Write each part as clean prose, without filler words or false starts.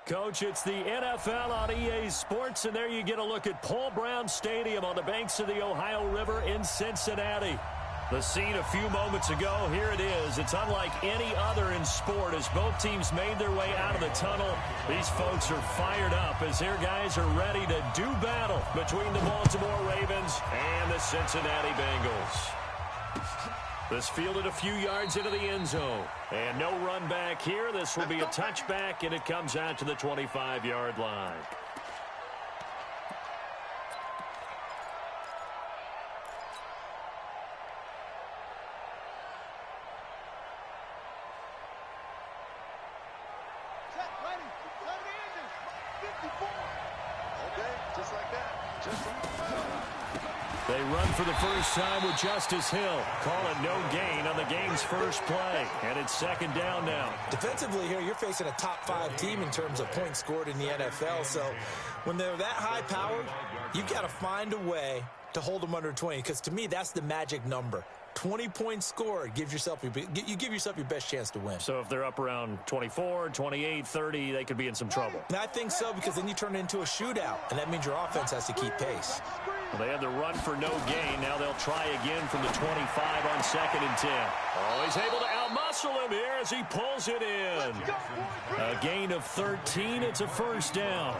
Coach, it's the NFL on EA Sports, and there you get a look at Paul Brown Stadium on the banks of the Ohio River in Cincinnati. The scene a few moments ago, here it is. It's unlike any other in sport as both teams made their way out of the tunnel. These folks are fired up as their guys are ready to do battle between the Baltimore Ravens and the Cincinnati Bengals. This fielded a few yards into the end zone. And no run back here. This will be a touchback, and it comes out to the 25-yard line. They run for the first time with Justice Hill. Call it no gain on the game's first play. And it's second down now. Defensively here, you're facing a top-5 team in terms of points scored in the NFL. So when they're that high-powered, you've got to find a way to hold them under 20. Because to me, that's the magic number. 20 points scored, you give yourself your best chance to win. So if they're up around 24, 28, 30, they could be in some trouble. And I think so, because then you turn it into a shootout, and that means your offense has to keep pace. Well, they had the run for no gain. Now they'll try again from the 25 on 2nd and 10. Oh, he's able to outmuscle him here as he pulls it in. A gain of 13. It's a first down.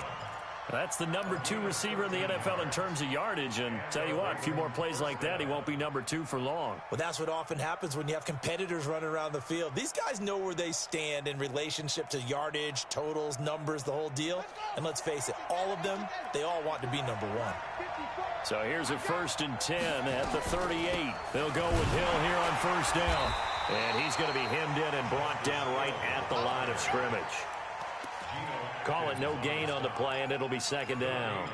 That's the number 2 receiver in the NFL in terms of yardage. And tell you what, a few more plays like that, he won't be number 2 for long. Well, that's what often happens when you have competitors running around the field. These guys know where they stand in relationship to yardage, totals, numbers, the whole deal. And let's face it, all of them, they all want to be number 1. So here's a 1st and 10 at the 38. They'll go with Hill here on first down. And he's going to be hemmed in and brought down right at the line of scrimmage. Call it no gain on the play, and it'll be second down.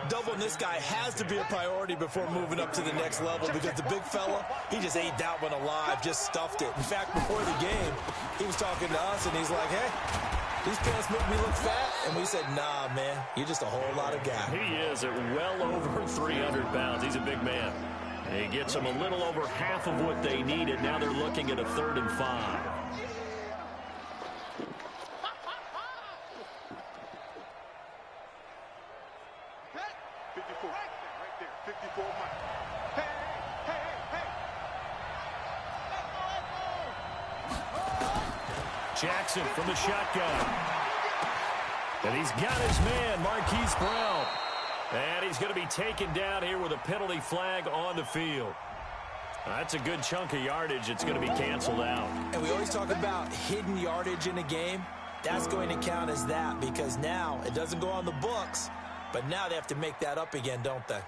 Doubling this guy has to be a priority before moving up to the next level, because the big fella, he just ate that one alive, just stuffed it. In fact, before the game, he was talking to us, and he's like, hey, these pants make me look fat. And we said, nah, man, you're just a whole lot of guy. He is at well over 300 pounds. He's a big man. And he gets them a little over half of what they needed. Now they're looking at a 3rd and 5. Jackson from the shotgun. And he's got his man, Marquise Brown. And he's going to be taken down here with a penalty flag on the field. That's a good chunk of yardage. It's going to be canceled out. And we always talk about hidden yardage in a game. That's going to count as that, because now it doesn't go on the books, but now they have to make that up again, don't they?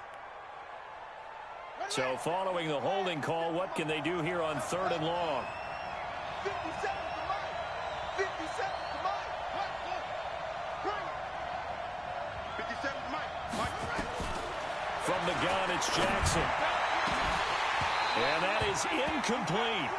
So following the holding call, what can they do here on 3rd and long? 57 to Mike. 57 to Mike. 57 to Mike. From the gun, it's Jackson. And that is incomplete.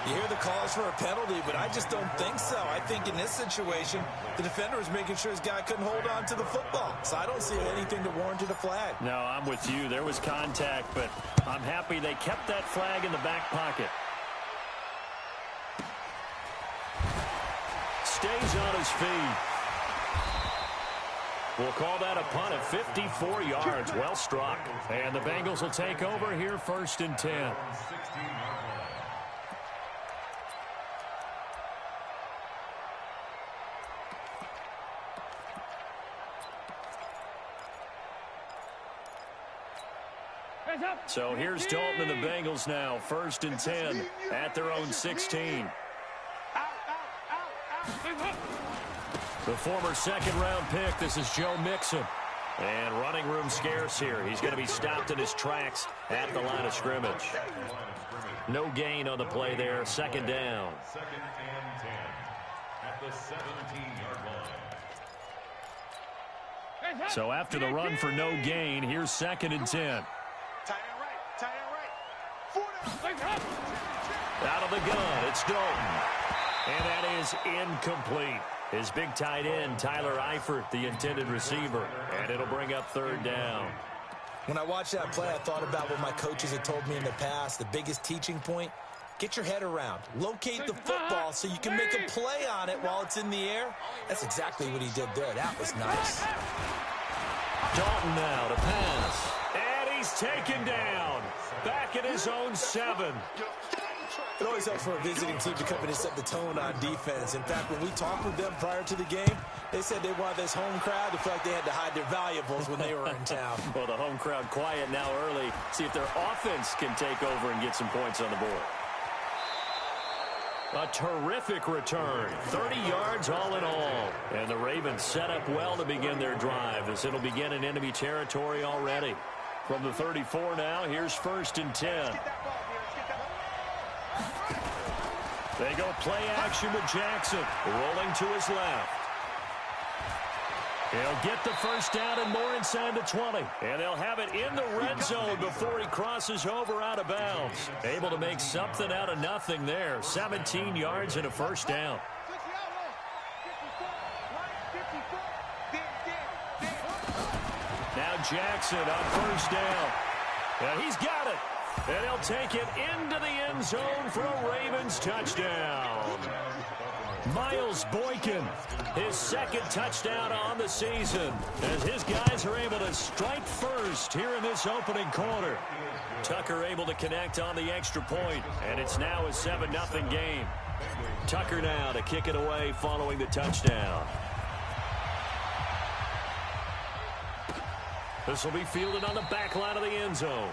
You hear the calls for a penalty, but I just don't think so. I think in this situation, the defender was making sure his guy couldn't hold on to the football. So I don't see anything to warrant a flag. No, I'm with you. There was contact, but I'm happy they kept that flag in the back pocket. Stays on his feet. We'll call that a punt of 54 yards. Well struck. And the Bengals will take over here 1st and 10. So here's Dalton and the Bengals now. 1st and 10 at their own 16. The former 2nd-round pick, this is Joe Mixon. And running room scarce here. He's going to be stopped in his tracks at the line of scrimmage. No gain on the play there. 2nd down. 2nd and 10 at the 17-yard line. So after the run for no gain, here's 2nd and 10. Out of the gun, it's Dalton. And that is incomplete. His big tight end, Tyler Eifert, the intended receiver. And it'll bring up 3rd down. When I watched that play, I thought about what my coaches had told me in the past. The biggest teaching point, get your head around, locate the football so you can make a play on it while it's in the air. That's exactly what he did there. That was nice. Dalton now to pass. And he's taken down. Back at his own 7. It always helps for a visiting team to come in and set the tone on defense. In fact, when we talked with them prior to the game, they said they wanted this home crowd to feel like they had to hide their valuables when they were in town. Well, the home crowd quiet now early. See if their offense can take over and get some points on the board. A terrific return. 30 yards all in all. And the Ravens set up well to begin their drive as it'll begin in enemy territory already. From the 34 now, here's 1st and 10. They go play action with Jackson, rolling to his left. He'll get the first down and more inside the 20. And they'll have it in the red zone before he crosses over out of bounds. Able to make something out of nothing there. 17 yards and a first down. Now Jackson on first down. And he's got it. And he'll take it into the end zone for a Ravens touchdown. Miles Boykin, his 2nd touchdown on the season, as his guys are able to strike first here in this opening quarter. Tucker able to connect on the extra point, and it's now a 7-0 game. Tucker now to kick it away following the touchdown. This will be fielded on the back line of the end zone.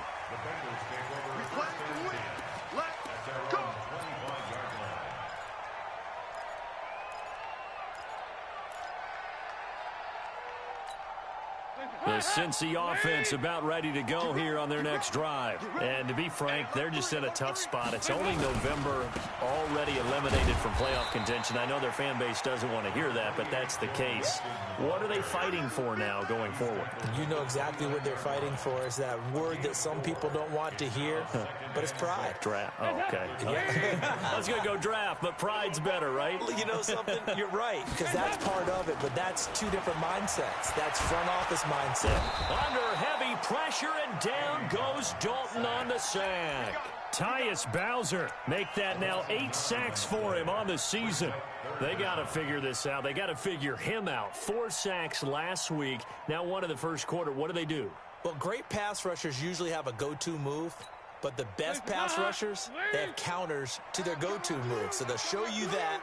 The Cincy offense about ready to go here on their next drive. And to be frank, they're just in a tough spot. It's only November, already eliminated from playoff contention. I know their fan base doesn't want to hear that, but that's the case. What are they fighting for now going forward? You know exactly what they're fighting for. Is that word that some people don't want to hear, but it's pride. Draft. Oh, okay. Yeah. I was going to go draft, but pride's better, right? Well, you know something? You're right, because that's part of it, but that's 2 different mindsets. That's front office mindset. Under heavy pressure, and down goes Dalton on the sack. Tyus Bowser make that now 8 sacks for him on the season. They got to figure this out. They got to figure him out. 4 sacks last week. Now 1 in the first quarter. What do? Well, great pass rushers usually have a go-to move, but the best pass rushers, they have counters to their go-to move. So they'll show you that.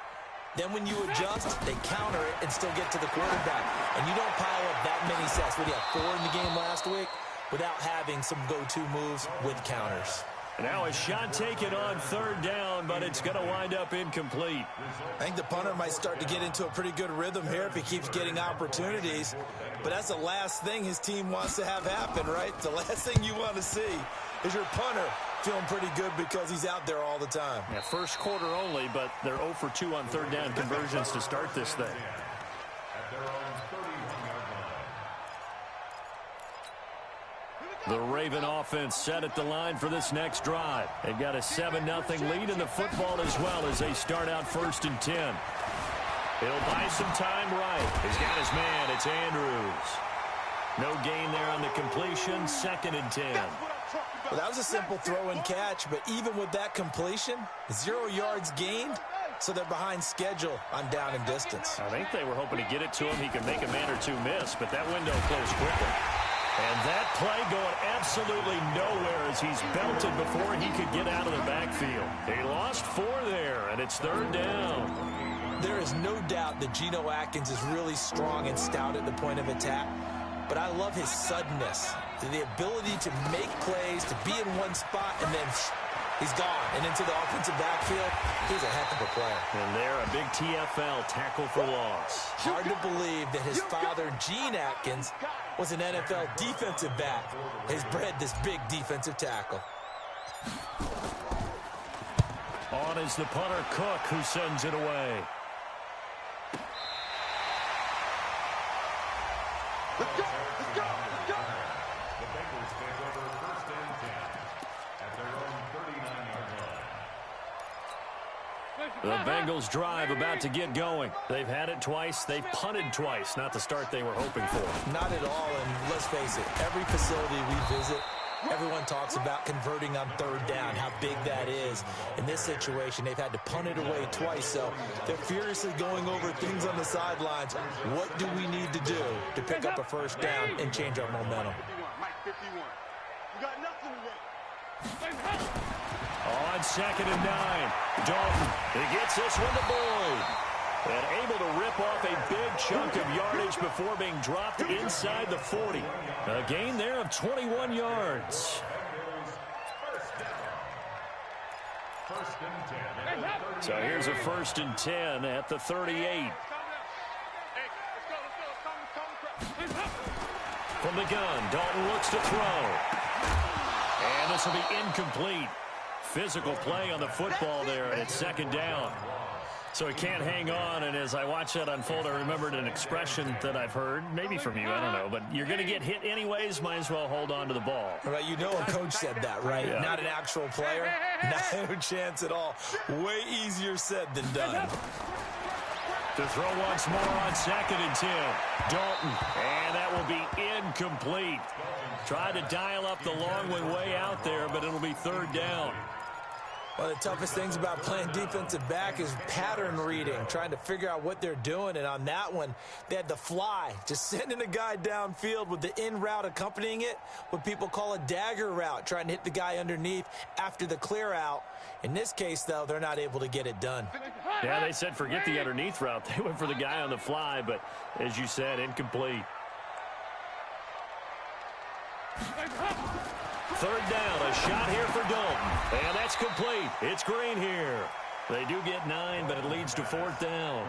Then when you adjust, they counter it and still get to the quarterback. And you don't pile up that many sacks. What do you have, 4 in the game last week? Without having some go-to moves with counters. Now a shot taken on 3rd down, but it's going to wind up incomplete. I think the punter might start to get into a pretty good rhythm here if he keeps getting opportunities. But that's the last thing his team wants to have happen, right? The last thing you want to see is your punter feeling pretty good because he's out there all the time. Yeah, first quarter only, but they're 0 for 2 on 3rd down conversions to start this thing. The Raven offense set at the line for this next drive. They've got a 7-0 lead in the football as well as they start out 1st and 10. He'll buy some time right. He's got his man. It's Andrews. No gain there on the completion. 2nd and 10. Well, that was a simple throw and catch, but even with that completion, 0 yards gained, so they're behind schedule on down and distance. I think they were hoping to get it to him. He could make a man or 2 miss, but that window closed quickly. And that play going absolutely nowhere as he's belted before he could get out of the backfield. He lost 4 there, and it's 3rd down. There is no doubt that Geno Atkins is really strong and stout at the point of attack, but I love his suddenness, the ability to make plays, to be in one spot, and then he's gone. And into the offensive backfield, he's a heck of a player. And there, a big TFL tackle for loss. Hard to believe that his father, Gene Atkins, was an NFL defensive back. He's bred this big defensive tackle. On is the punter, Cook, who sends it away. Let's go! Let's go! Let's go! The Bengals take over 1st and 10 at their own 39-yard line. The Bengals drive about to get going. They've had it twice. They've punted twice. Not the start they were hoping for. Not at all, and let's face it, every facility we visit, Everyone talks about converting on third down, how big that is. In this situation, they've had to punt it away twice, so they're furiously going over things on the sidelines. What do we need to do to pick up a first down and change our momentum? On 2nd and 9, Dalton, he gets this one to Boyd. And able to rip off a big chunk of yardage before being dropped inside the 40. A gain there of 21 yards. So here's a 1st and 10 at the 38. From the gun, Dalton looks to throw. And this will be incomplete. Physical play on the football there, and it's 2nd down. So he can't hang on, and as I watch that unfold, I remembered an expression that I've heard, maybe from you, I don't know, but you're going to get hit anyways, might as well hold on to the ball. Right, you know a coach said that, right? Yeah. Not an actual player. No chance at all. Way easier said than done. To throw once more on 2nd and 10. Dalton, and that will be incomplete. Tried to dial up the long one way out there, but it'll be 3rd down. One of the toughest things about playing defensive back is pattern reading, trying to figure out what they're doing. And on that one, they had the fly, just sending a guy downfield with the in route accompanying it, what people call a dagger route, trying to hit the guy underneath after the clear out. In this case, though, they're not able to get it done. Yeah, they said forget the underneath route. They went for the guy on the fly, but as you said, incomplete. 3rd down, a shot here for Dalton. And that's complete. It's Green here. They do get 9, but it leads to 4th down.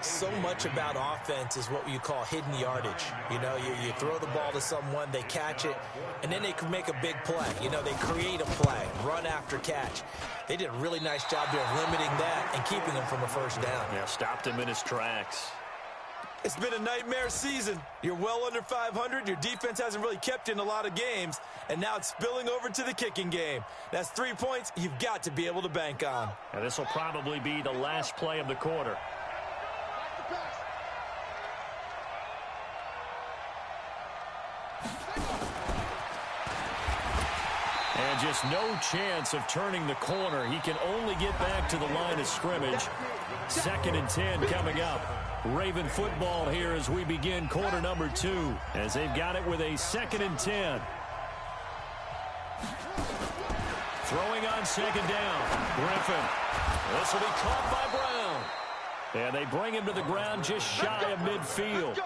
So much about offense is what you call hidden yardage. You know, you throw the ball to someone, they catch it, and then they can make a big play. You know, they create a play, run after catch. They did a really nice job there of limiting that and keeping him from a 1st down. Yeah, stopped him in his tracks. It's been a nightmare season. You're well under 500. Your defense hasn't really kept in a lot of games, and now it's spilling over to the kicking game. That's 3 points you've got to be able to bank on. And this will probably be the last play of the quarter. And just no chance of turning the corner. He can only get back to the line of scrimmage. 2nd and 10 coming up. Raven football here as we begin quarter number 2, as they've got it with a 2nd and 10. Throwing on 2nd down. Griffin. This will be caught by Brown. And they bring him to the ground just shy of midfield.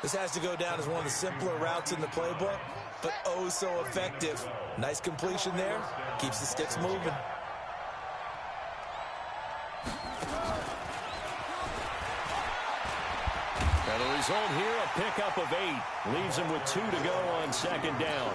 This has to go down as one of the simpler routes in the playbook, but oh so effective. Nice completion there. Keeps the sticks moving. And the result here, a pickup of 8. Leaves him with 2 to go on 2nd down.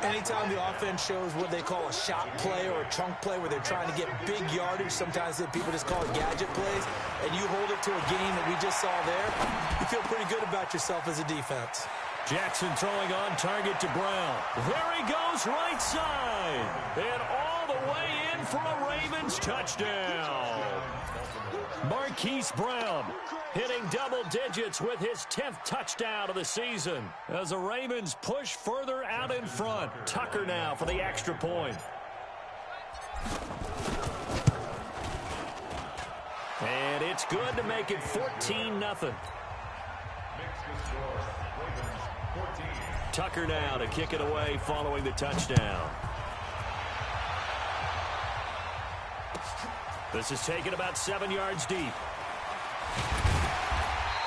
Anytime the offense shows what they call a shot play or a chunk play where they're trying to get big yardage, sometimes people just call it gadget plays, and you hold it to a gain that we just saw there, you feel pretty good about yourself as a defense. Jackson throwing on target to Brown. There he goes, right side. And all the way in for a Ravens touchdown. Marquise Brown hitting double digits with his 10th touchdown of the season as the Ravens push further out in front. Tucker now for the extra point. And it's good to make it 14-0. Tucker now to kick it away following the touchdown. This is taken about 7 yards deep.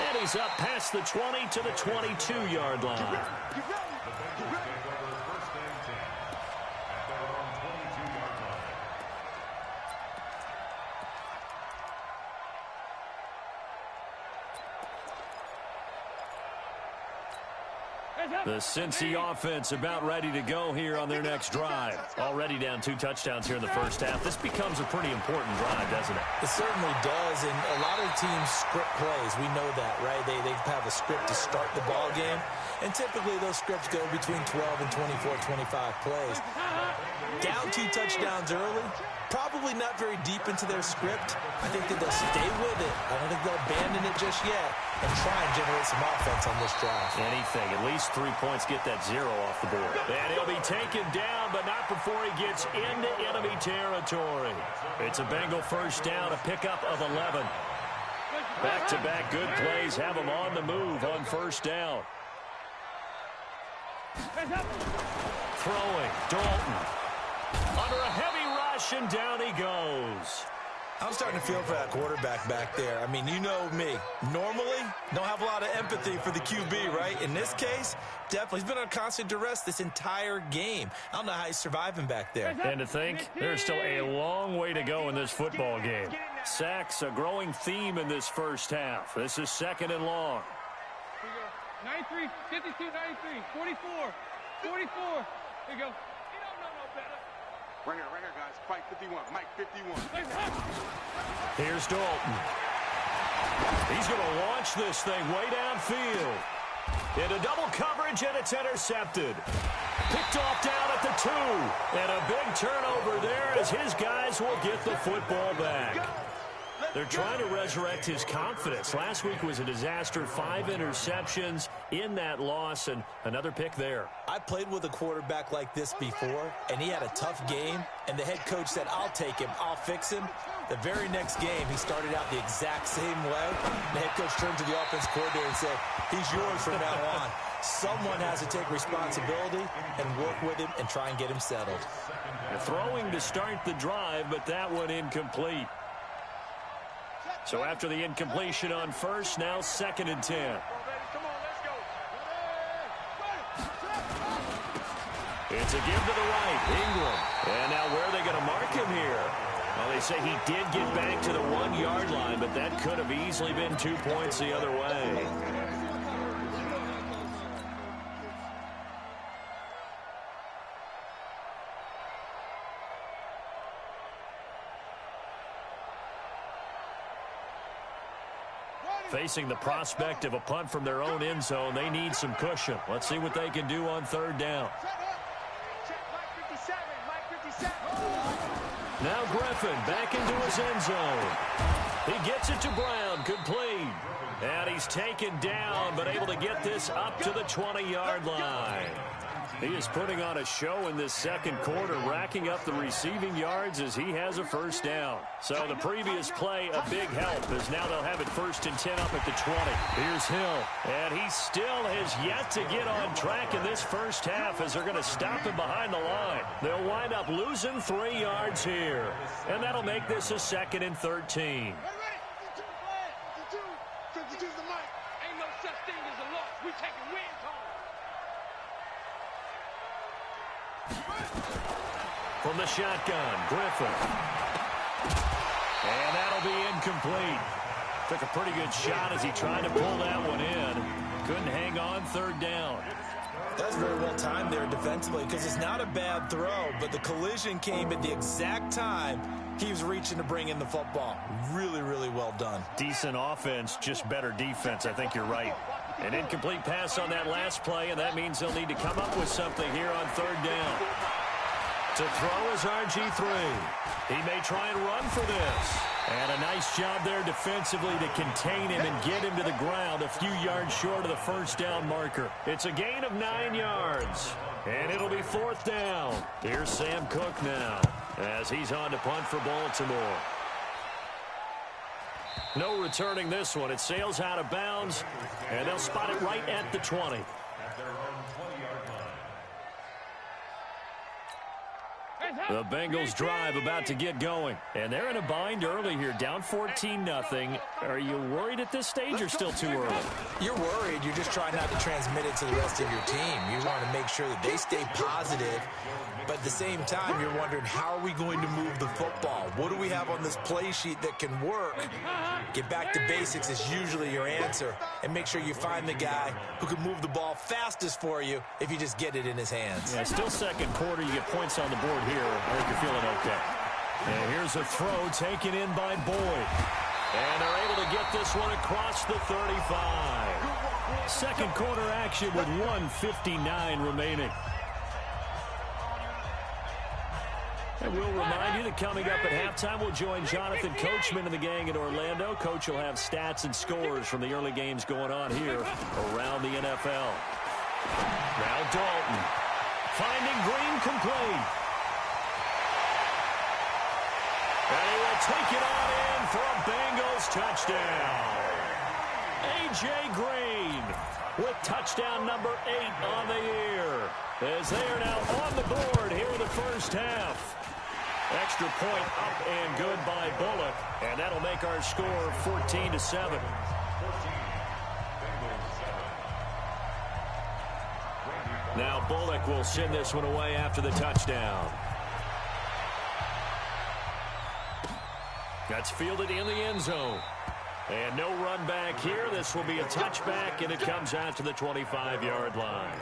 And he's up past the 20 to the 22-yard line. The Cincy offense about ready to go here on their next drive. Already down 2 touchdowns here in the first half. This becomes a pretty important drive, doesn't it? It certainly does, and a lot of teams script plays. We know that, right? They have a script to start the ball game, and typically those scripts go between 12 and 24, 25 plays. Down 2 touchdowns early, probably not very deep into their script. I think that they'll stay with it. I don't think they'll abandon it just yet. and try and generate some offense on this drive. Anything. At least 3 points, get that 0 off the board. And he'll be taken down, but not before he gets into enemy territory. It's a Bengal first down, a pickup of 11. Back-to-back good plays have him on the move on first down. Throwing, Dalton. Under a heavy rush, and down he goes. I'm starting to feel for that quarterback back there. I mean, you know me. Normally, don't have a lot of empathy for the QB, right? In this case, definitely. He's been on constant duress this entire game. I don't know how he's surviving back there. And to think, there's still a long way to go in this football game. Sacks, a growing theme in this first half. This is second and long. 93, 52, 93, 44, 44. There you go. You don't know no better. Right here, guys. Fight 51. Mike 51. Here's Dalton. He's going to launch this thing way downfield. Into double coverage, and it's intercepted. Picked off down at the 2. And a big turnover there as his guys will get the football back. They're trying to resurrect his confidence. Last week was a disaster. 5 interceptions in that loss, and another pick there. I played with a quarterback like this before, and he had a tough game, and the head coach said, I'll take him, I'll fix him. The very next game, he started out the exact same way. The head coach turned to the offense coordinator and said, he's yours from now on. Someone has to take responsibility and work with him and try and get him settled. Throwing to start the drive, but that one incomplete. So after the incompletion on first, now second and 10. It's a give to the right, Ingram. And now where are they going to mark him here? Well, they say he did get back to the 1-yard line, but that could have easily been 2 points the other way. Facing the prospect of a punt from their own end zone, they need some cushion. Let's see what they can do on third down. Now Griffin back into his end zone. He gets it to Brown, complete. And he's taken down, but able to get this up to the 20-yard line. He is putting on a show in this second quarter, racking up the receiving yards as he has a first down. So the previous play, a big help, as now they'll have it first and 10 up at the 20. Here's Hill, and he still has yet to get on track in this first half as they're going to stop him behind the line. They'll wind up losing 3 yards here, and that'll make this a second and 13. Ain't no such thing as a loss. We taking wins home. From the shotgun, Griffin. And that'll be incomplete. Took a pretty good shot as he tried to pull that one in. Couldn't hang on third down. That's very well timed there defensively because it's not a bad throw, but the collision came at the exact time he was reaching to bring in the football. Really, really well done. Decent offense, just better defense. I think you're right. An incomplete pass on that last play, and that means they'll need to come up with something here on third down. To throw is RG3. He may try and run for this. And a nice job there defensively to contain him and get him to the ground a few yards short of the first down marker. It's a gain of 9 yards. And it'll be fourth down. Here's Sam Cook now as he's on to punt for Baltimore. No returning this one. It sails out of bounds, and they'll spot it right at the 20. The Bengals drive about to get going. And they're in a bind early here, down 14-0. Are you worried at this stage or still too early? You're worried. You're just trying not to transmit it to the rest of your team. You want to make sure that they stay positive. But at the same time, you're wondering, how are we going to move the football? What do we have on this play sheet that can work? Get back to basics is usually your answer. And make sure you find the guy who can move the ball fastest for you if you just get it in his hands. Yeah, still second quarter. You get points on the board here. I think you're feeling okay. And here's a throw taken in by Boyd. And they're able to get this one across the 35. Second quarter action with 1:59 remaining. And we'll remind you that coming up at halftime, we'll join Jonathan Coachman and the gang in Orlando. Coach will have stats and scores from the early games going on here around the NFL. Now Dalton finding Green complete. And he will take it on in for a Bengals touchdown. A.J. Green with touchdown number 8 on the year, as they are now on the board here in the first half. Extra point up and good by Bullock, and that'll make our score 14-7. Now Bullock will send this one away after the touchdown. That's fielded in the end zone. And no run back here. This will be a touchback, and it comes out to the 25-yard line.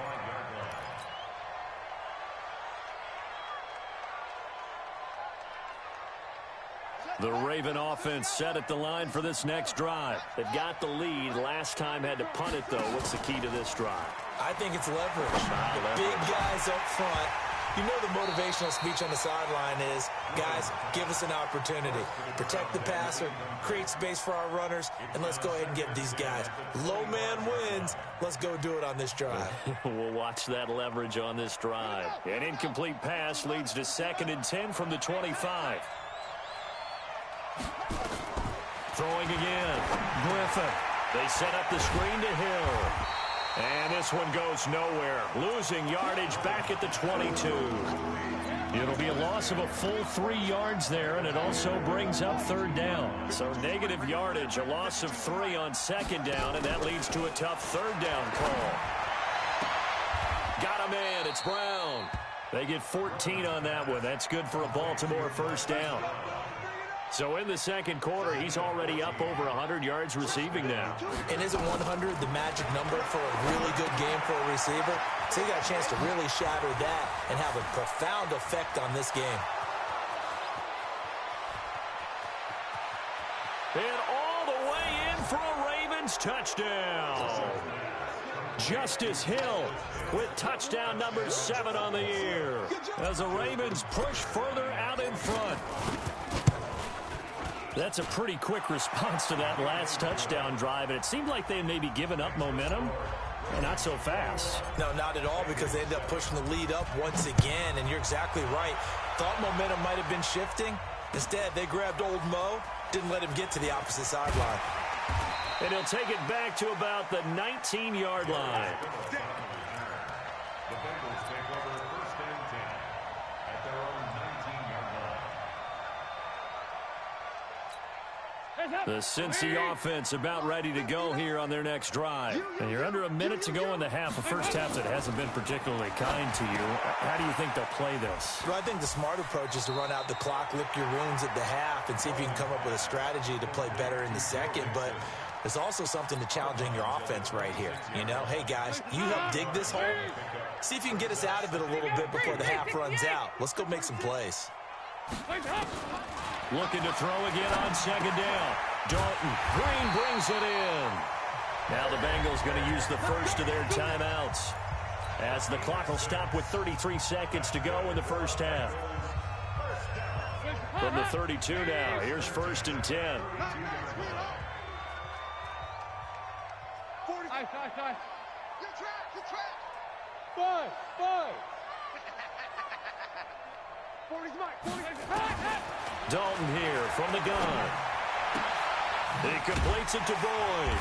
The Raven offense set at the line for this next drive. They've got the lead. Last time had to punt it, though. What's the key to this drive? I think it's leverage. The big guys up front. You know the motivational speech on the sideline is, guys, give us an opportunity. Protect the passer, create space for our runners, and let's go ahead and get these guys. Low man wins. Let's go do it on this drive. We'll watch that leverage on this drive. An incomplete pass leads to 2nd and 10 from the 25. Throwing again. Griffin. They set up the screen to Hill. And this one goes nowhere. Losing yardage back at the 22. It'll be a loss of a full 3 yards there, and it also brings up 3rd down. So negative yardage, a loss of 3 on 2nd down, and that leads to a tough 3rd down call. Got a man. It's Brown. They get 14 on that one. That's good for a Baltimore 1st down. So in the second quarter, he's already up over 100 yards receiving now. And isn't 100 the magic number for a really good game for a receiver? So he got a chance to really shatter that and have a profound effect on this game. And all the way in for a Ravens touchdown. Justice Hill with touchdown number 7 on the year, as the Ravens push further out in front. That's a pretty quick response to that last touchdown drive, and it seemed like they may be giving up momentum. Well, not so fast. No, not at all, because they ended up pushing the lead up once again, and you're exactly right. Thought momentum might have been shifting. Instead, they grabbed old Mo, didn't let him get to the opposite sideline. And he'll take it back to about the 19-yard line. The Bengals take over 1st and 10 at their own 19-yard line. The Cincy offense about ready to go here on their next drive. And you're under a minute to go in the half. A first half that hasn't been particularly kind to you. How do you think they'll play this? Well, I think the smart approach is to run out the clock, lick your wounds at the half, and see if you can come up with a strategy to play better in the second. But there's also something to challenging your offense right here. You know, hey, guys, you help dig this hole. See if you can get us out of it a little bit before the half runs out. Let's go make some plays. Looking to throw again on 2nd down. Dalton. Green brings it in. Now the Bengals going to use the first of their timeouts, as the clock will stop with 33 seconds to go in the first half. From the 32 now, here's 1st and 10. Good track. 5. 40's mine. 40. Dalton here from the gun. He completes it to Boyd.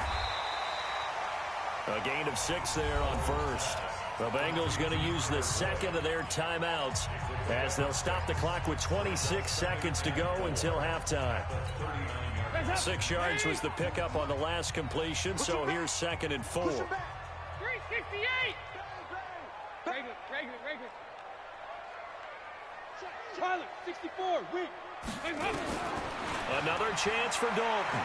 A gain of 6 there on 1st. The Bengals going to use the 2nd of their timeouts, as they'll stop the clock with 26 seconds to go until halftime. 6 yards was the pickup on the last completion, so here's 2nd and 4. 368. Regular. Tyler, 64. Weak. Another chance for Dalton.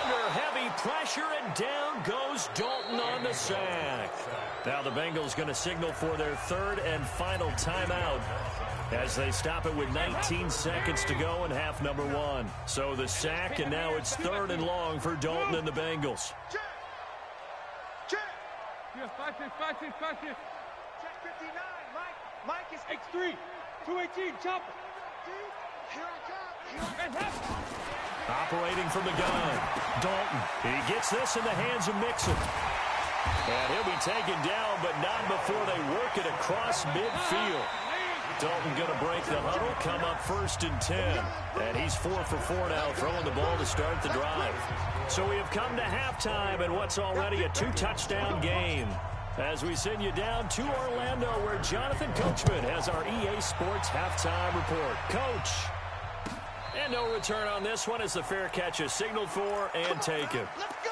Under heavy pressure, and down goes Dalton on the sack. Now the Bengals going to signal for their 3rd and final timeout, as they stop it with 19 seconds to go in half number 1. So the sack, and now it's 3rd and long for Dalton and the Bengals. Check. Yeah, 5-6. Check 59. Mike is X3. 218, chop. Here I come. Operating from the gun, Dalton. He gets this in the hands of Mixon. And he'll be taken down, but not before they work it across midfield. Dalton going to break the huddle, come up 1st and 10. And he's 4 for 4 now, throwing the ball to start the drive. So we have come to halftime in what's already a 2-touchdown game. As we send you down to Orlando, where Jonathan Coachman has our EA Sports halftime report. Coach. And no return on this one as the fair catch is signaled for and taken. Let's go.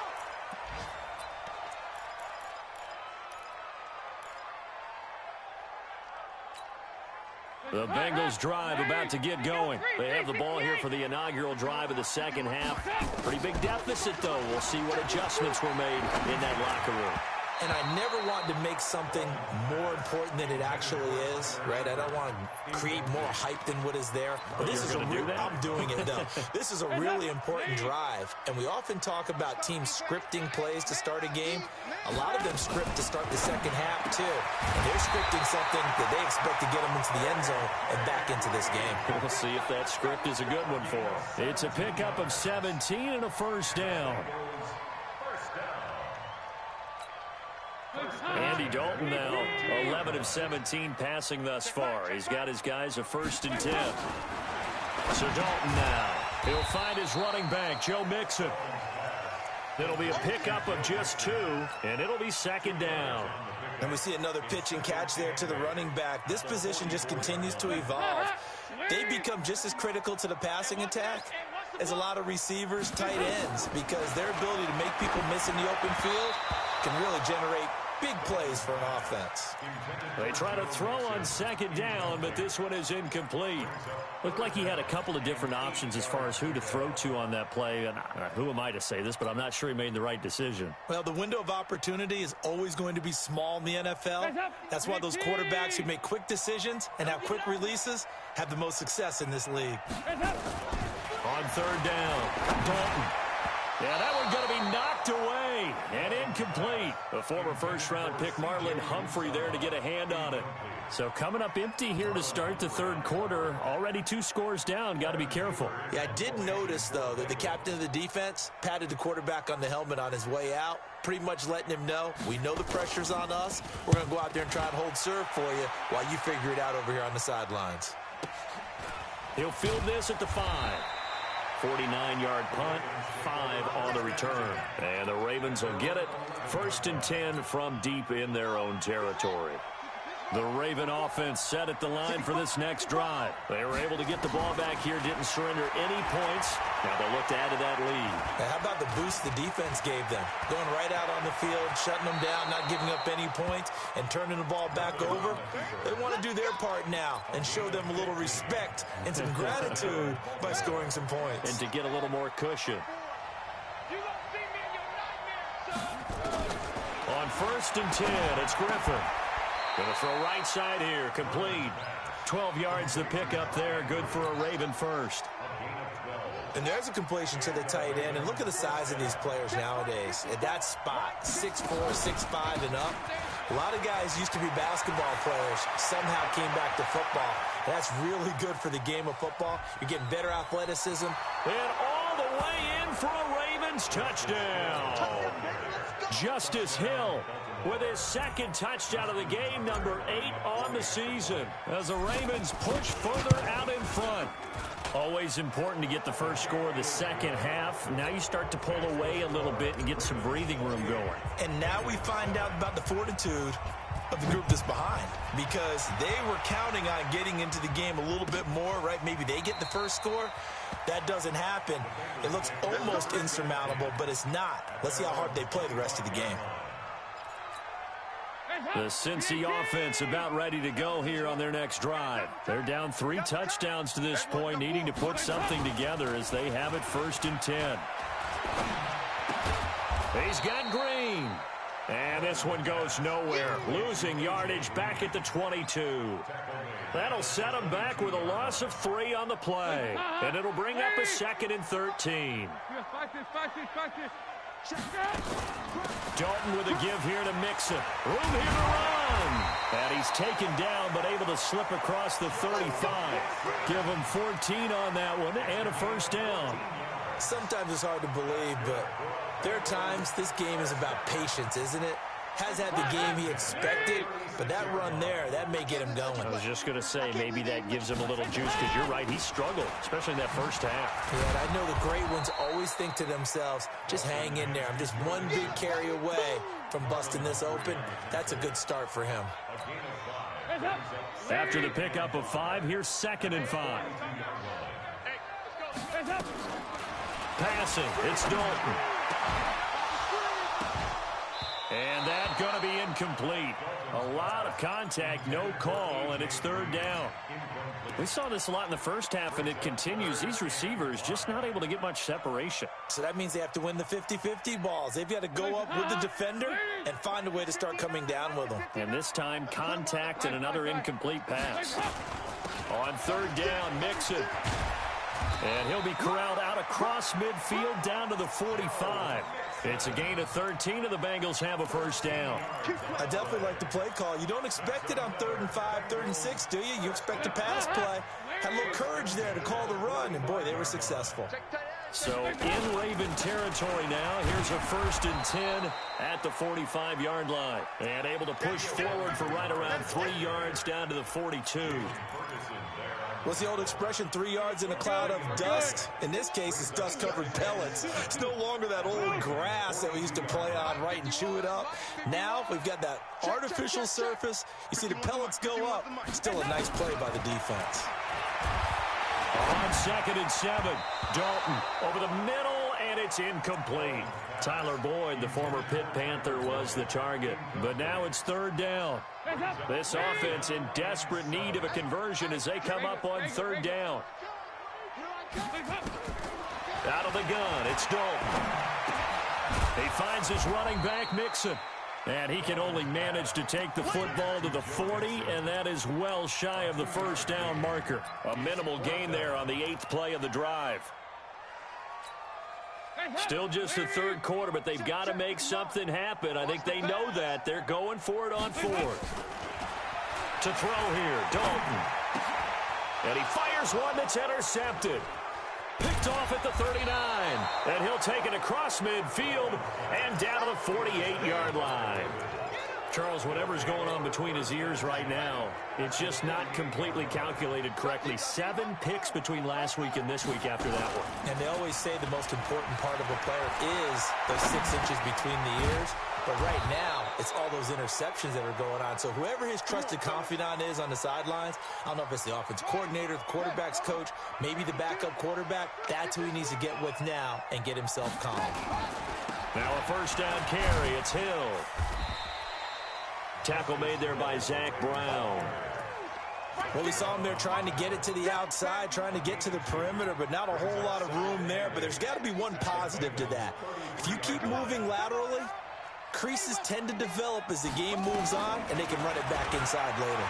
The Bengals drive about to get going. They have the ball here for the inaugural drive of the second half. Pretty big deficit, though. We'll see what adjustments were made in that locker room. And I never want to make something more important than it actually is, right? I don't want to create more hype than what is there. But this is a real, I'm doing it, though. This is a really important drive. And we often talk about teams scripting plays to start a game. A lot of them script to start the second half, too. And they're scripting something that they expect to get them into the end zone and back into this game. We'll see if that script is a good one for them. It's a pickup of 17 and a first down. Andy Dalton now 11 of 17 passing thus far. He's got his guys a 1st and 10. So Dalton now, he'll find his running back, Joe Mixon. It'll be a pickup of just 2, and it'll be 2nd down. And we see another pitch and catch there to the running back. This position just continues to evolve. They become just as critical to the passing attack as a lot of receivers, tight ends, because their ability to make people miss in the open field can really generate big plays for an offense. They try to throw on 2nd down, but this one is incomplete. Looked like he had a couple of different options as far as who to throw to on that play. And who am I to say this, but I'm not sure he made the right decision. Well, the window of opportunity is always going to be small in the NFL. That's why those quarterbacks who make quick decisions and have quick releases have the most success in this league. On 3rd down, Dalton. Yeah, that one's going to be knocked away and incomplete. The former 1st-round pick Marlon Humphrey there to get a hand on it. So coming up empty here to start the 3rd quarter. Already 2 scores down. Got to be careful. Yeah, I did notice, though, that the captain of the defense patted the quarterback on the helmet on his way out, pretty much letting him know, we know the pressure's on us. We're going to go out there and try and hold serve for you while you figure it out over here on the sidelines. He'll field this at the 5. 49-yard punt, 5 on the return. And the Ravens will get it. 1st and 10 from deep in their own territory. The Raven offense set at the line for this next drive. They were able to get the ball back here, didn't surrender any points. Now they'll look to add to that lead. Now, how about the boost the defense gave them? Going right out on the field, shutting them down, not giving up any points, and turning the ball back over. They want to do their part now and show them a little respect and some gratitude by scoring some points. And to get a little more cushion. You don't see me in your nightmares, son. On 1st and 10, it's Griffin. Going to throw right side here, complete. 12 yards the pickup there, good for a Raven first. And there's a completion to the tight end. And look at the size of these players nowadays. At that spot, 6'4", 6'5", and up. A lot of guys used to be basketball players, somehow came back to football. That's really good for the game of football. You're getting better athleticism. And all the way in for a Ravens touchdown. Justice Hill with his 2nd touchdown of the game, number 8 on the season, as the Ravens push further out in front. Always important to get the first score of the second half. Now you start to pull away a little bit and get some breathing room going. And now we find out about the fortitude of the group that's behind, because they were counting on getting into the game a little bit more, right? Maybe they get the first score. That doesn't happen. It looks almost insurmountable, but it's not. Let's see how hard they play the rest of the game. The Cincy offense about ready to go here on their next drive. They're down 3 touchdowns to this point, needing to put something together as they have it 1st and 10. He's got Green. And this one goes nowhere. Losing yardage back at the 22. That'll set him back with a loss of 3 on the play. And it'll bring up a 2nd and 13. Dalton with a give here to Mixon. Room here to run. run. And he's taken down, but able to slip across the 35. Give him 14 on that one and a first down. Sometimes it's hard to believe, but there are times this game is about patience, isn't it? Has had the game he expected, but that run there, that may get him going. I was just going to say, maybe that gives him a little juice, because you're right, he struggled, especially in that first half. Yeah, and I know the great ones always think to themselves, just hang in there. I'm just one big carry away from busting this open. That's a good start for him. After the pickup of 5, here's 2nd and 5. Passing, it's Dalton. And that's going to be incomplete. A lot of contact, no call, and it's 3rd down. We saw this a lot in the first half, and it continues. These receivers just not able to get much separation. So that means they have to win the 50-50 balls. They've got to go up with the defender and find a way to start coming down with them. And this time, contact and another incomplete pass. On 3rd down, Mixon. And he'll be corralled out across midfield down to the 45. It's a gain of 13, and the Bengals have a first down. I definitely like the play call. You don't expect it on 3rd and 5, 3rd and 6, do you? You expect a pass play. Had a little courage there to call the run, and boy, they were successful. So in Raven territory now, here's a 1st and 10 at the 45-yard line. And able to push forward for right around 3 yards down to the 42. What's the old expression, 3 yards in a cloud of dust? In this case, it's dust-covered pellets. It's no longer that old grass that we used to play on, right, and chew it up. Now we've got that artificial surface. You see the pellets go up. Still a nice play by the defense. On 2nd and 7, Dalton over the middle, and it's incomplete. Tyler Boyd, the former Pitt Panther, was the target. But now it's 3rd down. This offense in desperate need of a conversion as they come up on 3rd down. Out of the gun, it's Dalton. He finds his running back, Mixon. And he can only manage to take the football to the 40, and that is well shy of the first down marker. A minimal gain there on the 8th play of the drive. Still just the 3rd quarter, but they've got to make something happen. I think they know that. They're going for it on 4th. To throw here, Dalton. And he fires one that's intercepted. Picked off at the 39. And he'll take it across midfield and down to the 48-yard line. Charles, whatever's going on between his ears right now, it's just not completely calculated correctly. 7 picks between last week and this week after that one. And they always say the most important part of a player is those 6 inches between the ears. But right now, it's all those interceptions that are going on. So whoever his trusted confidant is on the sidelines, I don't know if it's the offensive coordinator, the quarterback's coach, maybe the backup quarterback, that's who he needs to get with now and get himself calm. Now a first down carry. It's Hill. Tackle made there by Zach Brown. Well, we saw him there trying to get it to the outside, trying to get to the perimeter, but not a whole lot of room there. But there's got to be one positive to that. If you keep moving laterally, creases tend to develop as the game moves on, and they can run it back inside later.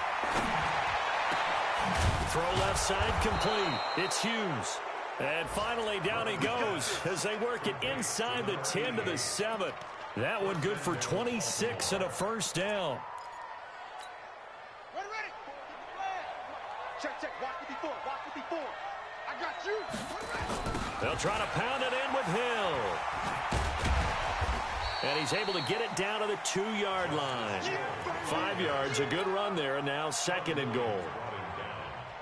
Throw left side complete. It's Hughes. And finally down he goes as they work it inside the 10 to the 7. That one good for 26 and a first down. Ready. Check. Walk with me forward. I got you. They'll try to pound it in with Hill. And he's able to get it down to the 2-yard line. 5 yards, a good run there, and now 2nd and goal.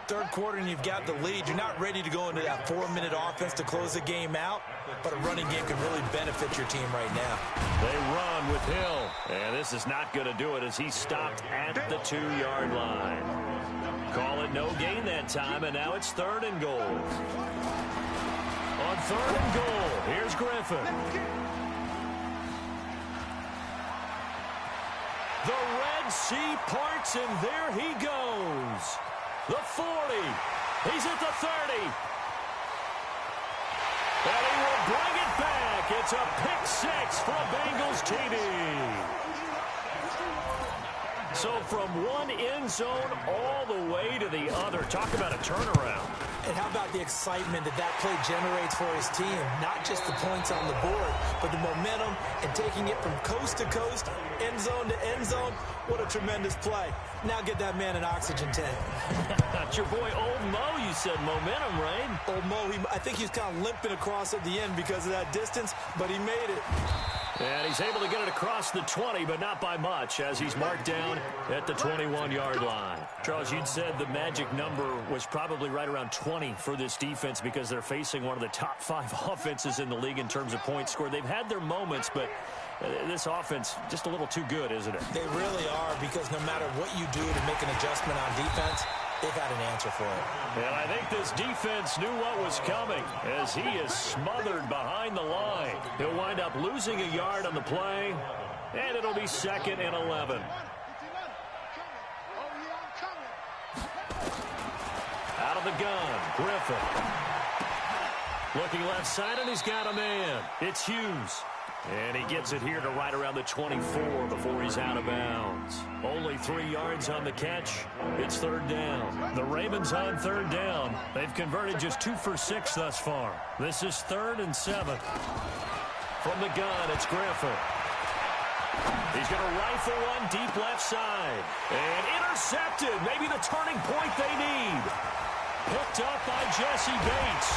3rd quarter and you've got the lead. You're not ready to go into that 4-minute offense to close the game out, but a running game can really benefit your team right now. They run with Hill, and this is not going to do it as he's stopped at the 2-yard line. Call it no gain that time, and now it's 3rd and goal. On 3rd and goal, here's Griffin. The Red Sea parts, and there he goes. The 40. He's at the 30. And he will bring it back. It's a pick 6 for a Bengals TD. So from one end zone all the way to the other. Talk about a turnaround. And how about the excitement that that play generates for his team? Not just the points on the board, but the momentum and taking it from coast to coast, end zone to end zone. What a tremendous play. Now get that man an oxygen tank. That's your boy Old Mo, you said momentum, right? Old Mo, I think he's kind of limping across at the end because of that distance, but he made it. And he's able to get it across the 20, but not by much, as he's marked down at the 21-yard line. Charles, you'd said the magic number was probably right around 20 for this defense because they're facing one of the top 5 offenses in the league in terms of points scored. They've had their moments, but this offense just a little too good, isn't it? They really are, because no matter what you do to make an adjustment on defense, they've got an answer for it. And I think this defense knew what was coming as he is smothered behind the line. He'll wind up losing a yard on the play, and it'll be 2nd and 11. Out of the gun, Griffin. Looking left side, and he's got a man. It's Hughes. And he gets it here to right around the 24 before he's out of bounds. Only 3 yards on the catch. It's 3rd down. The Ravens on 3rd down. They've converted just 2 for 6 thus far. This is 3rd and 7. From the gun, it's Griffin. He's going to rifle one deep left side. And intercepted. Maybe the turning point they need. Picked up by Jesse Bates.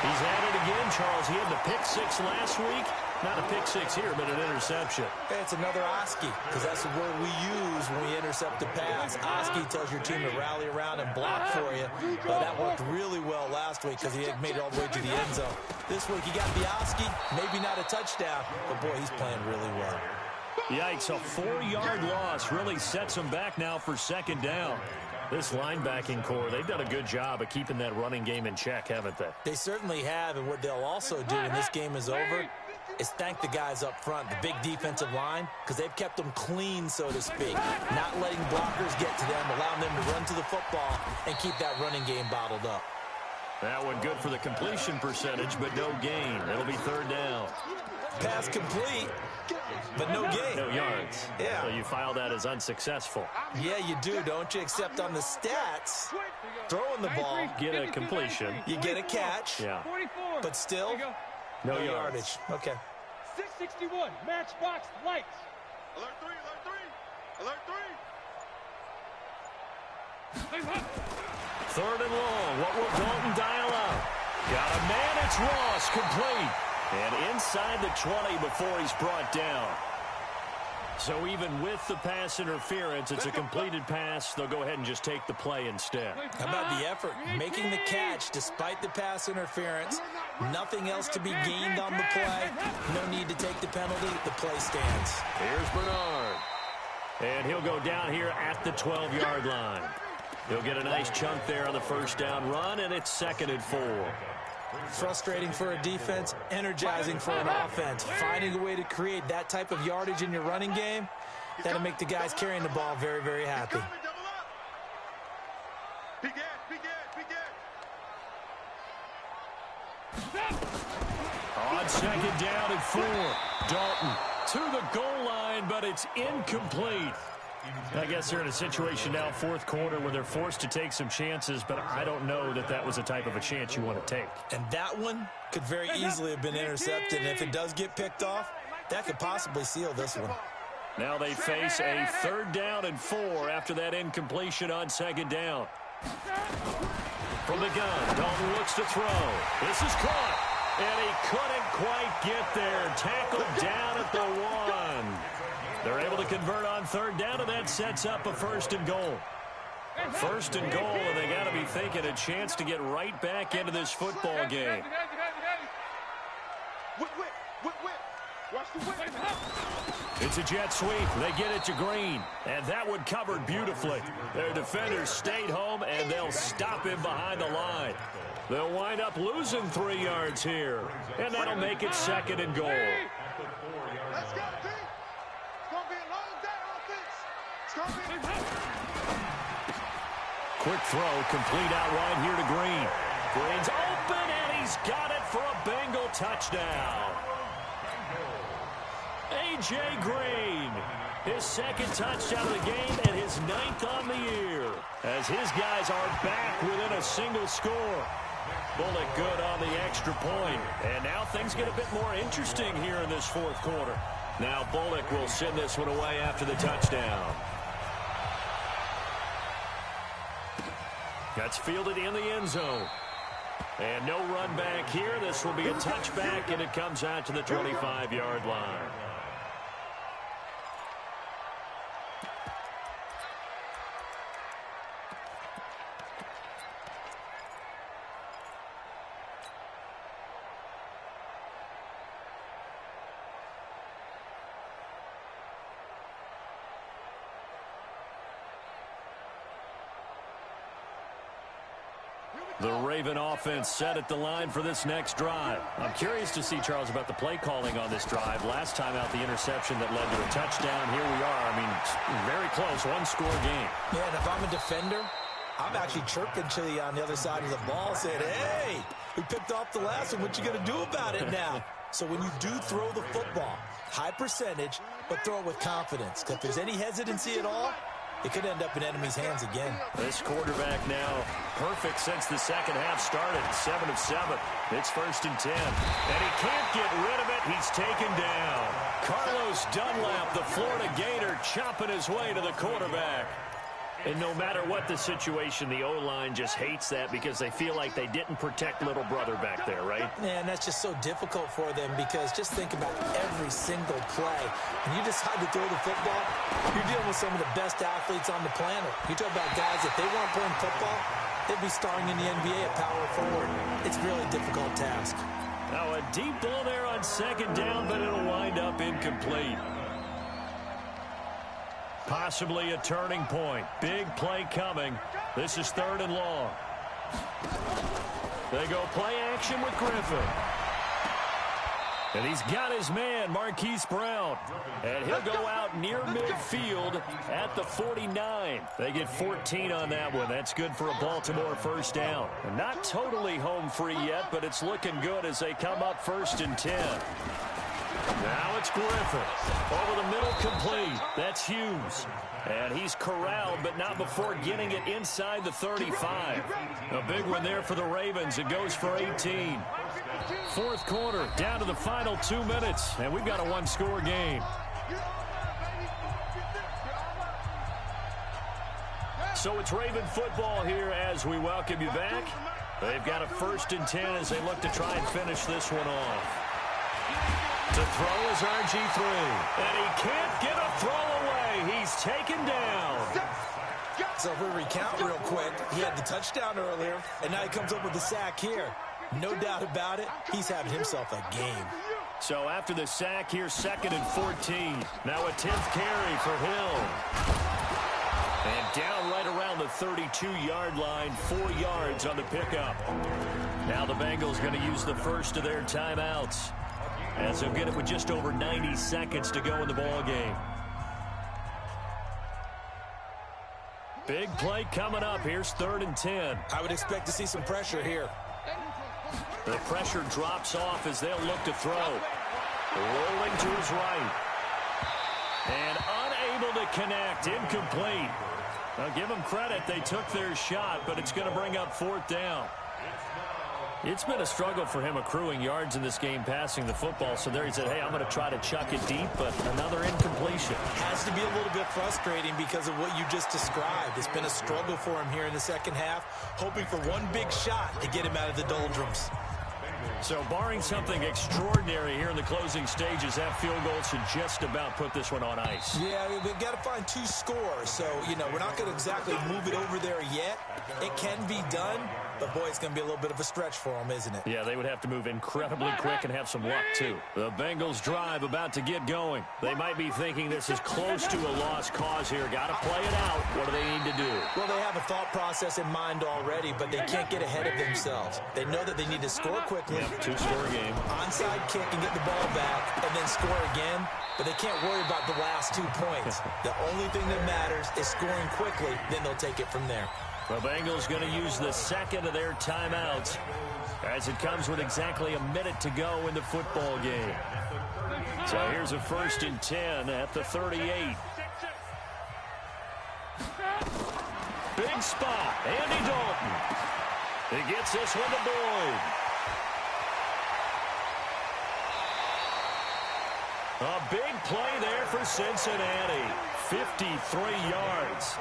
He's at it again, Charles. He had the pick 6 last week. Not a pick 6 here, but an interception. Hey, it's another Oski, because that's the word we use when we intercept a pass. Oski tells your team to rally around and block for you. That worked really well last week because he had made it all the way to the end zone. This week he got the Oski, maybe not a touchdown, but boy, he's playing really well. Yikes, a 4-yard loss really sets him back now for 2nd down. This linebacking core, they've done a good job of keeping that running game in check, haven't they? They certainly have, and what they'll also do when this game is over is thank the guys up front, the big defensive line, because they've kept them clean, so to speak, not letting blockers get to them, allowing them to run to the football and keep that running game bottled up. That one good for the completion percentage, but no gain. It'll be 3rd down. Pass complete, but no gain. No yards. Yeah. So you file that as unsuccessful. Yeah, you do, don't you? Except on the stats, throwing the ball, Get a completion. you get a catch, Yeah. but still, No no yardage. yardage. Okay. 661, matchbox lights. Alert 3, alert 3, alert 3. 3rd and long. What will Dalton dial up? Got a man. It's Ross. Complete. And inside the 20 before he's brought down. So even with the pass interference, it's a completed pass. They'll go ahead and just take the play instead. How about the effort? Making the catch despite the pass interference. Nothing else to be gained on the play. No need to take the penalty. The play stands. Here's Bernard. And he'll go down here at the 12-yard line. He'll get a nice chunk there on the 1st down run, and it's 2nd and 4. Frustrating for a defense, energizing for an offense. Finding a way to create that type of yardage in your running game, that'll make the guys carrying the ball very, very happy. On 2nd down and 4. Dalton to the goal line, but it's incomplete. I guess they're in a situation now, 4th quarter, where they're forced to take some chances, but I don't know that that was the type of a chance you want to take. And that one could very easily have been intercepted. And if it does get picked off, that could possibly seal this one. Now they face a 3rd down and 4 after that incompletion on 2nd down. From the gun, Dalton looks to throw. This is caught, and he couldn't quite get there. Tackled down at the 1. They're able to convert on 3rd down, and that sets up a 1st and goal. 1st and goal, and they got to be thinking a chance to get right back into this football game. It's a jet sweep. They get it to Green, and that one covered beautifully. Their defenders stayed home, and they'll stop him behind the line. They'll wind up losing 3 yards here, and that'll make it 2nd and goal. Let's go, team. It's going to be a long day offense. It's going to be Quick throw, complete out right here to Green. Green's open, and he's got it for a Bengal touchdown. A.J. Green His second touchdown of the game and his 9th on the year, as his guys are back within a single score. Bullock good on the extra point. And now things get a bit more interesting here in this fourth quarter. Now Bullock will send this one away after the touchdown. That's fielded in the end zone. And no run back here. This will be a touchback, and it comes out to the 25-yard line. The Raven offense set at the line for this next drive. I'm curious to see, Charles, about the play calling on this drive. Last time out, the interception that led to a touchdown. Here we are. I mean, very close, one-score game. Yeah, and if I'm a defender, I'm actually chirping to you on the other side of the ball, saying, hey, we picked off the last one. What you going to do about it now? So when you do throw the football, high percentage, but throw it with confidence. Because if there's any hesitancy at all, it could end up in enemy's hands again. This quarterback now perfect since the second half started. 7 of 7. It's 1st and 10. And he can't get rid of it. He's taken down. Carlos Dunlap, the Florida Gator, chopping his way to the quarterback. And no matter what the situation, the O-line just hates that because they feel like they didn't protect little brother back there, right? Yeah, and that's just so difficult for them because just think about every single play. When you decide to throw the football, you're dealing with some of the best athletes on the planet. You talk about guys, if they weren't playing football, they'd be starring in the NBA at power forward. It's a really difficult task. Now a deep ball there on second down, but it'll wind up incomplete. Possibly a turning point. Big play coming. This is 3rd and long. They go play action with Griffin. And he's got his man, Marquise Brown. And he'll go out near midfield at the 49. They get 14 on that one. That's good for a Baltimore first down. And not totally home free yet, but it's looking good as they come up 1st and 10. Now it's Griffin. Over the middle, complete. That's Hughes. And he's corralled, but not before getting it inside the 35. A big one there for the Ravens. It goes for 18. Fourth quarter, down to the final 2 minutes, and we've got a one-score game. So it's Raven football here as we welcome you back. They've got a 1st and 10 as they look to try and finish this one off. To throw is RG3. And he can't get a throw away. He's taken down. So if we recount real quick, he had the touchdown earlier, and now he comes up with the sack here. No doubt about it, he's having himself a game. So after the sack here, 2nd and 14. Now a 10th carry for Hill. And down right around the 32-yard line, 4 yards on the pickup. Now the Bengals going to use the first of their timeouts, as they'll get it with just over 90 seconds to go in the ball game. Big play coming up. Here's 3rd and 10. I would expect to see some pressure here. The pressure drops off as they'll look to throw. Rolling to his right. And unable to connect. Incomplete. Now give them credit. They took their shot, but it's going to bring up 4th down. It's been a struggle for him accruing yards in this game passing the football. So there he said, hey, I'm going to try to chuck it deep, but another incompletion. Has to be a little bit frustrating because of what you just described. It's been a struggle for him here in the second half, hoping for one big shot to get him out of the doldrums. So barring something extraordinary here in the closing stages, that field goal should just about put this one on ice. Yeah, we've got to find 2 scores. So, you know, we're not going to exactly move it over there yet. It can be done, but, boy, it's going to be a little bit of a stretch for them, isn't it? Yeah, they would have to move incredibly quick and have some luck, too. The Bengals drive about to get going. They might be thinking this is close to a lost cause here. Got to play it out. What do they need to do? Well, they have a thought process in mind already, but they can't get ahead of themselves. They know that they need to score quickly. Yep, 2-score game. Onside kick and get the ball back and then score again, but they can't worry about the last 2 points. The only thing that matters is scoring quickly, then they'll take it from there. The Bengals going to use the second of their timeouts as it comes with exactly a minute to go in the football game. So here's a 1st and 10 at the 38. open spot. Andy Dalton. He gets this one to Boyd. A big play there for Cincinnati. 53 yards.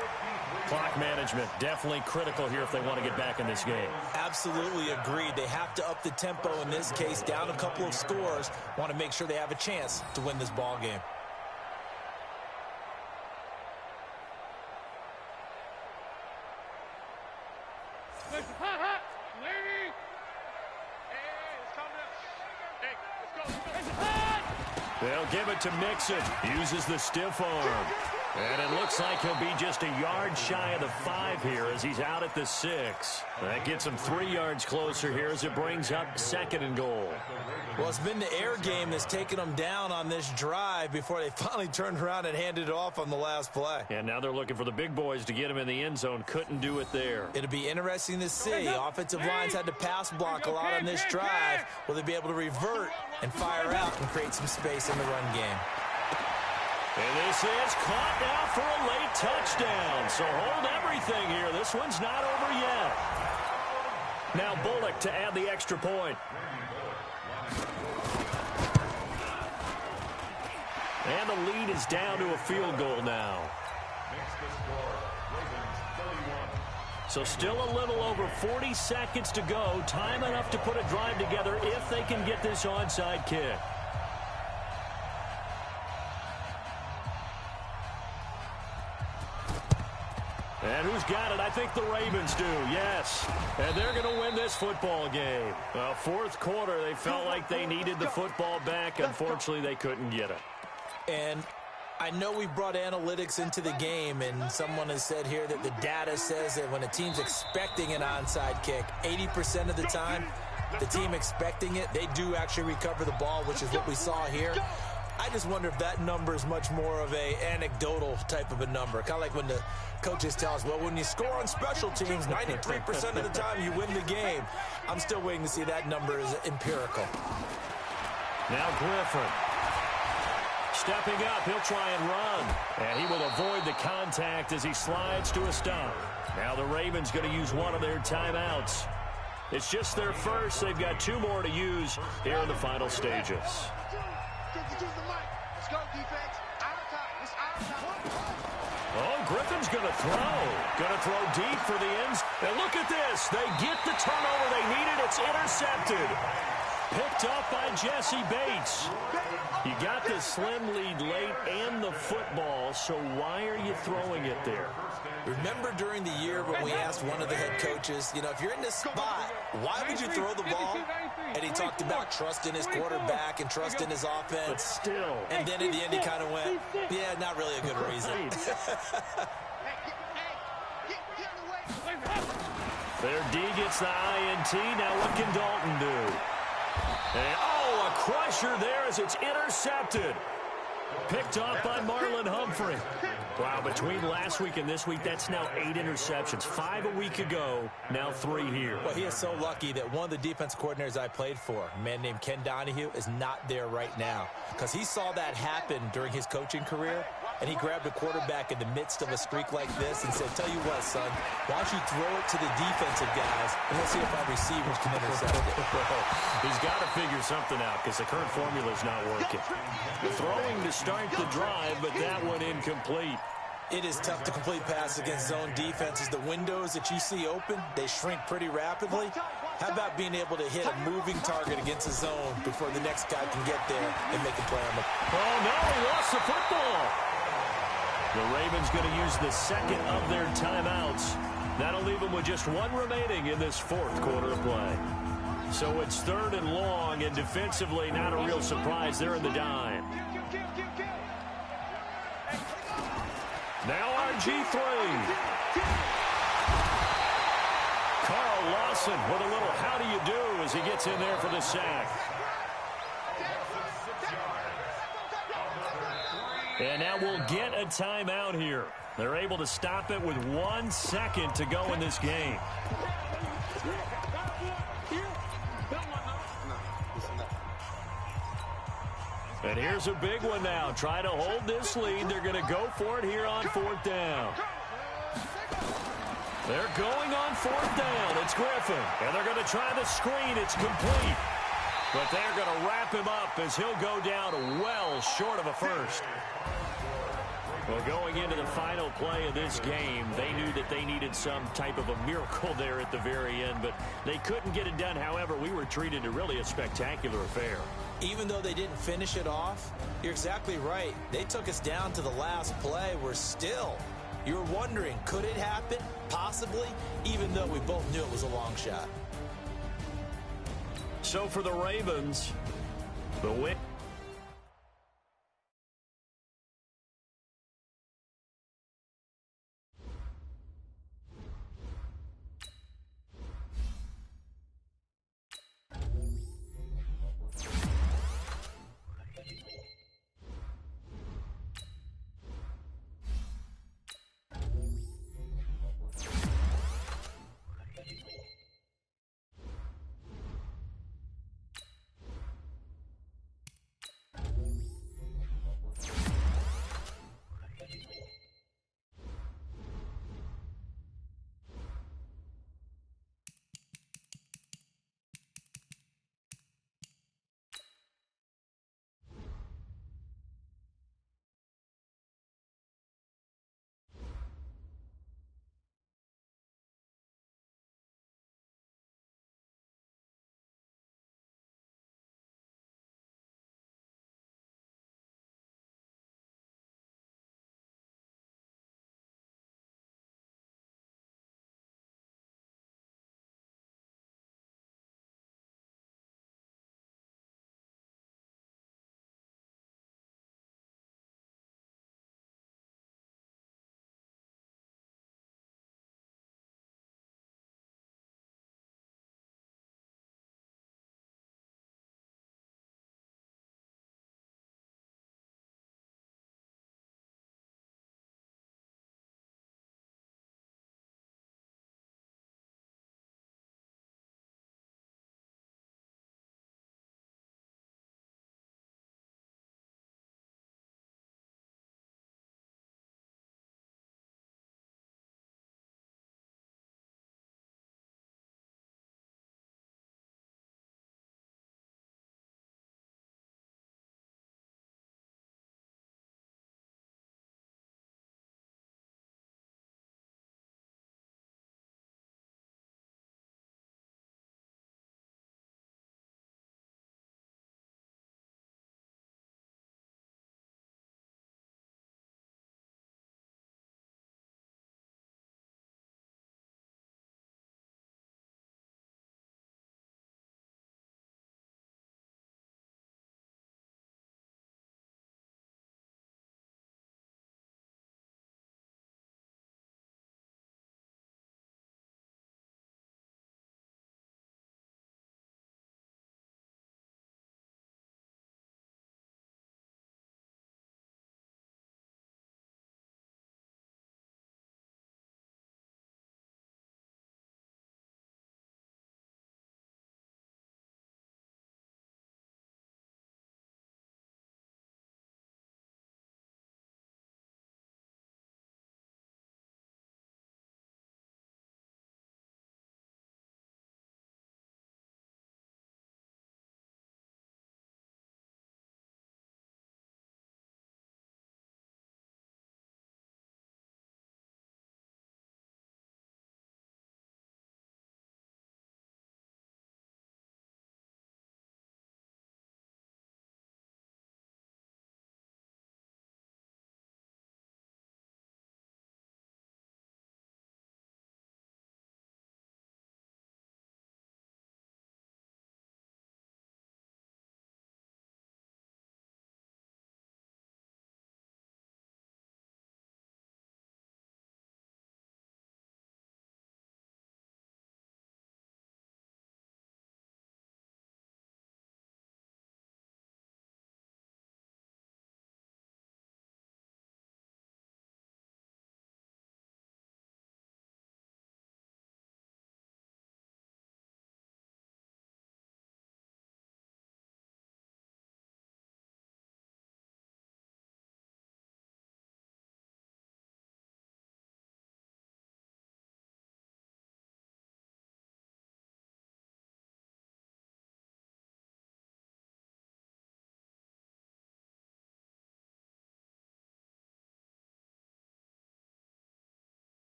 Clock management definitely critical here if they want to get back in this game. Absolutely agreed. They have to up the tempo in this case, down a couple of scores. Want to make sure they have a chance to win this ball game. They'll give it to Mixon. Uses the stiff arm. And it looks like he'll be just a yard shy of the 5 here as he's out at the 6. That gets him 3 yards closer here as it brings up 2nd and goal. Well, it's been the air game that's taken them down on this drive before they finally turned around and handed it off on the last play. And now they're looking for the big boys to get him in the end zone. Couldn't do it there. It'll be interesting to see. Offensive lines had to pass block a lot on this drive. Will they be able to revert and fire out and create some space in the run game? And this is caught now for a late touchdown. So hold everything here. This one's not over yet. Now Bullock to add the extra point. And the lead is down to a field goal now. So still a little over 40 seconds to go. Time enough to put a drive together if they can get this onside kick. And who's got it? I think the Ravens do, yes. And they're going to win this football game. Fourth quarter, they felt like they needed the football back. Unfortunately, they couldn't get it. And I know we brought analytics into the game, and someone has said here that the data says that when a team's expecting an onside kick, 80% of the time, the team expecting it, they do actually recover the ball, which is what we saw here. I just wonder if that number is much more of a anecdotal type of a number. Kind of like when the coaches tell us, well, when you score on special teams, 93% of the time you win the game. I'm still waiting to see that number is empirical. Now Griffin. Stepping up, he'll try and run. And he will avoid the contact as he slides to a stop. Now the Ravens going to use one of their timeouts. It's just their first. They've got 2 more to use here in the final stages. Oh, Griffin's going to throw. Going to throw deep for the ends. And look at this. They get the turnover they needed. It's intercepted. Picked up by Jesse Bates. You got the slim lead late and the football, so why are you throwing it there? Remember during the year when we asked one of the head coaches, you know, if you're in this spot, why would you throw the ball? And he talked about trust in his quarterback and trust in his offense. But still. And then in the end he kind of went, yeah, not really a good reason. Their D gets the INT. Now what can Dalton do? And, oh, a crusher there as it's intercepted. Picked off by Marlon Humphrey. Wow, between last week and this week, that's now 8 interceptions. 5 a week ago, now 3 here. Well, he is so lucky that one of the defense coordinators I played for, a man named Ken Donahue, is not there right now. Because he saw that happen during his coaching career, and he grabbed a quarterback in the midst of a streak like this and said, tell you what, son, why don't you throw it to the defensive guys, and let's see if our receivers can intercept it. He's got to figure something out because the current formula is not working. Throwing to start the drive, but that one incomplete. It is tough to complete passes against zone defenses. The windows that you see open, they shrink pretty rapidly. How about being able to hit a moving target against a zone before the next guy can get there and make a play on it? Oh, no, he lost the football. The Ravens going to use the second of their timeouts. That'll leave them with just 1 remaining in this fourth quarter of play. So it's 3rd and long, and defensively, not a real surprise. They're in the dime. Now RG3. Carl Lawson with a little how do you do as he gets in there for the sack. And now we'll get a timeout here. They're able to stop it with 1 second to go in this game. And here's a big one now. Try to hold this lead. They're going to go for it here on 4th down. They're going on 4th down. It's Griffin. And they're going to try the screen. It's complete. But they're going to wrap him up as he'll go down well short of a first. Well, going into the final play of this game, they knew that they needed some type of a miracle there at the very end, but they couldn't get it done. However, we were treated to really a spectacular affair. Even though they didn't finish it off, you're exactly right. They took us down to the last play. We're still, you're wondering, could it happen? Possibly, even though we both knew it was a long shot. So for the Ravens, the win.